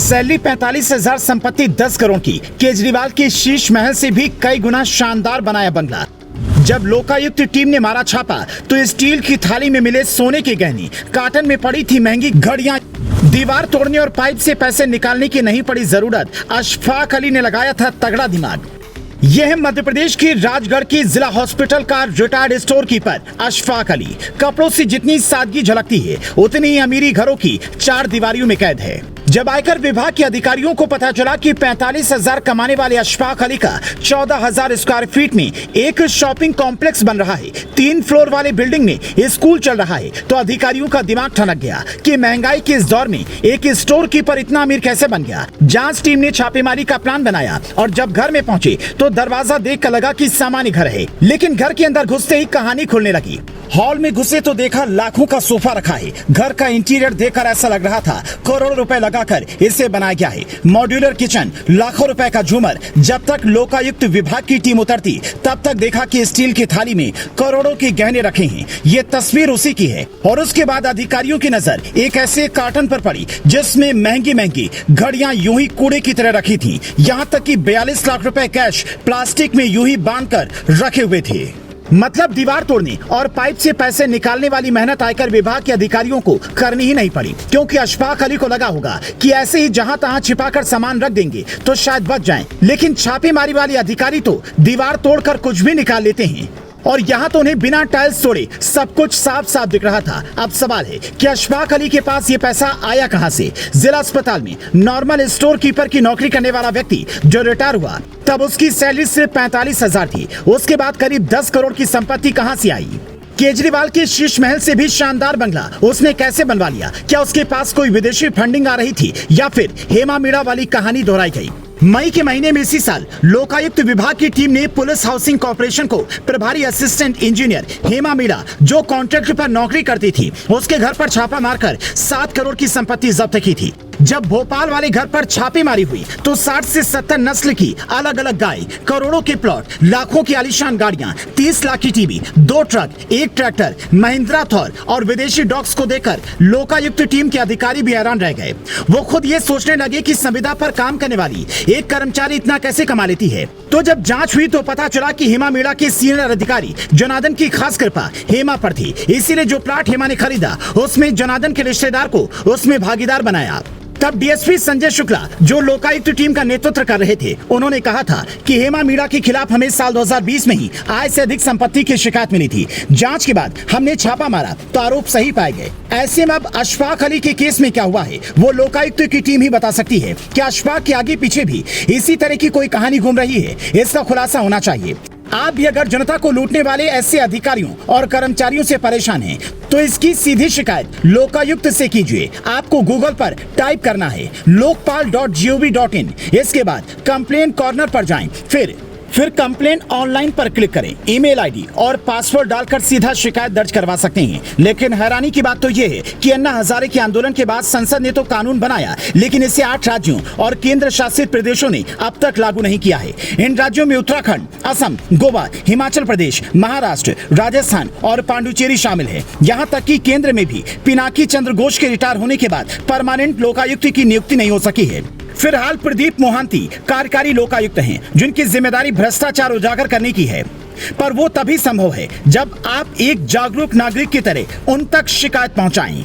Salary 45,000, संपत्ति 10 करोड़ की। केजरीवाल के शीश महल से भी कई गुना शानदार बनाया बंगला। जब लोकायुक्त टीम ने मारा छापा तो स्टील की थाली में मिले सोने के गहने, कार्टन में पड़ी थी महंगी घड़ियां। दीवार तोड़ने और पाइप से पैसे निकालने की नहीं पड़ी जरूरत। अशफाक अली ने लगाया था तगड़ा दिमाग। यह है मध्य प्रदेश की राजगढ़ की जिला हॉस्पिटल का retired store keeper Ashfaq Ali. कपड़ों से जितनी सादगी झलकती है, उतनी ही अमीरी घरों की चार दीवारियों में कैद है। जब आयकर विभाग के अधिकारियों को पता चला कि 45,000 कमाने वाले अशफाक अली का 14,000 स्क्वायर फीट में एक शॉपिंग कॉम्प्लेक्स बन रहा है, 3 फ्लोर वाले बिल्डिंग में स्कूल चल रहा है, तो अधिकारियों का दिमाग ठनक गया कि महंगाई के इस दौर में एक स्टोर कीपर इतना अमीर कैसे बन गया। जांच टीम ने छापेमारी का प्लान बनाया और जब घर में पहुंचे तो दरवाजा देखकर लगा कि सामान्य घर है, लेकिन घर के अंदर घुसते ही कहानी खुलने लगी। हॉल में घुसे तो देखा लाखों का सोफा रखा है। घर का इंटीरियर देखकर ऐसा लग रहा था करोड़ों रुपए लगाकर इसे बनाया गया है। मॉड्यूलर किचन, लाखों रुपए का झूमर। जब तक लोकायुक्त विभाग की टीम उतरती तब तक देखा कि स्टील की थाली में करोड़ों के गहने रखे हैं। ये तस्वीर उसी की है। और उसके बाद अधिकारियों की नजर एक ऐसे कार्टन पर पड़ी जिसमें महंगी महंगी घड़ियां यूं ही कूड़े की तरह रखी थी। यहाँ तक कि 42 लाख रुपए कैश प्लास्टिक में यूं ही बांधकर रखे हुए थे। मतलब दीवार तोड़ने और पाइप से पैसे निकालने वाली मेहनत आयकर विभाग के अधिकारियों को करनी ही नहीं पड़ी, क्योंकि अशफाक अली को लगा होगा कि ऐसे ही जहां तहां छिपाकर सामान रख देंगे तो शायद बच जाएं। लेकिन छापेमारी वाले अधिकारी तो दीवार तोड़कर कुछ भी निकाल लेते हैं। और यहाँ तो उन्हें बिना टाइल्स तोड़े सब कुछ साफ साफ दिख रहा था। अब सवाल है कि अशफाक अली के पास ये पैसा आया कहां से। जिला अस्पताल में नॉर्मल स्टोर कीपर की नौकरी करने वाला व्यक्ति जो रिटायर हुआ, तब उसकी सैलरी सिर्फ 45,000 थी। उसके बाद करीब 10 करोड़ की संपत्ति कहां से आई। केजरीवाल के शीश महल से भी शानदार बंगला उसने कैसे बनवा लिया। क्या उसके पास कोई विदेशी फंडिंग आ रही थी या फिर हेमा मीणा वाली कहानी दोहराई गई। मई के महीने में इसी साल लोकायुक्त विभाग की टीम ने पुलिस हाउसिंग कॉर्पोरेशन को प्रभारी असिस्टेंट इंजीनियर हेमा मीणा, जो कॉन्ट्रैक्ट पर नौकरी करती थी, उसके घर पर छापा मारकर 7 करोड़ की संपत्ति जब्त की थी। जब भोपाल वाले घर पर छापेमारी हुई तो 60 से 70 नस्ल की अलग अलग गाय, करोड़ों के प्लॉट, लाखों की आलीशान गाड़ियां, 30 लाख की TV, 2 truck, 1 tractor, Mahindra Thor और विदेशी डॉग्स को देखकर लोकायुक्त टीम के अधिकारी भी हैरान रह गए। वो खुद ये सोचने लगे कि संविदा पर काम करने वाली एक कर्मचारी इतना कैसे कमा लेती है। तो जब जांच हुई तो पता चला कि हेमा मीणा के सीनियर अधिकारी जनार्दन की खास कृपा हेमा पर थी। इसीलिए जो प्लॉट हेमा ने खरीदा उसमें जनार्दन के रिश्तेदार को उसमें भागीदार बनाया। तब डीएसपी संजय शुक्ला, जो लोकायुक्त टीम का नेतृत्व कर रहे थे, उन्होंने कहा था कि हेमा मीणा के खिलाफ हमें साल 2020 में ही आय से अधिक संपत्ति की शिकायत मिली थी। जांच के बाद हमने छापा मारा तो आरोप सही पाए गए। ऐसे में अब अशफाक अली के केस में क्या हुआ है वो लोकायुक्त की टीम ही बता सकती है। क्या अशफाक के आगे पीछे भी इसी तरह की कोई कहानी घूम रही है? इसका खुलासा होना चाहिए। आप भी अगर जनता को लूटने वाले ऐसे अधिकारियों और कर्मचारियों से परेशान हैं, तो इसकी सीधी शिकायत लोकायुक्त से कीजिए। आपको गूगल पर टाइप करना है lokpal.gov.in। इसके बाद कंप्लेन कॉर्नर पर जाएं, फिर कंप्लेन ऑनलाइन पर क्लिक करें। ईमेल आईडी और पासवर्ड डालकर सीधा शिकायत दर्ज करवा सकते हैं। लेकिन हैरानी की बात तो यह है कि अन्ना हजारे के आंदोलन के बाद संसद ने तो कानून बनाया, लेकिन इसे 8 राज्यों और केंद्र शासित प्रदेशों ने अब तक लागू नहीं किया है। इन राज्यों में उत्तराखंड, असम, गोवा, हिमाचल प्रदेश, महाराष्ट्र, राजस्थान और पांडुचेरी शामिल है। यहाँ तक कि केंद्र में भी पिनाकी चंद्र घोष के रिटायर होने के बाद परमानेंट लोकायुक्त की नियुक्ति नहीं हो सकी है। फिलहाल प्रदीप मोहंती कार्यकारी लोकायुक्त हैं, जिनकी जिम्मेदारी भ्रष्टाचार उजागर करने की है। पर वो तभी संभव है जब आप एक जागरूक नागरिक की तरह उन तक शिकायत पहुंचाएं।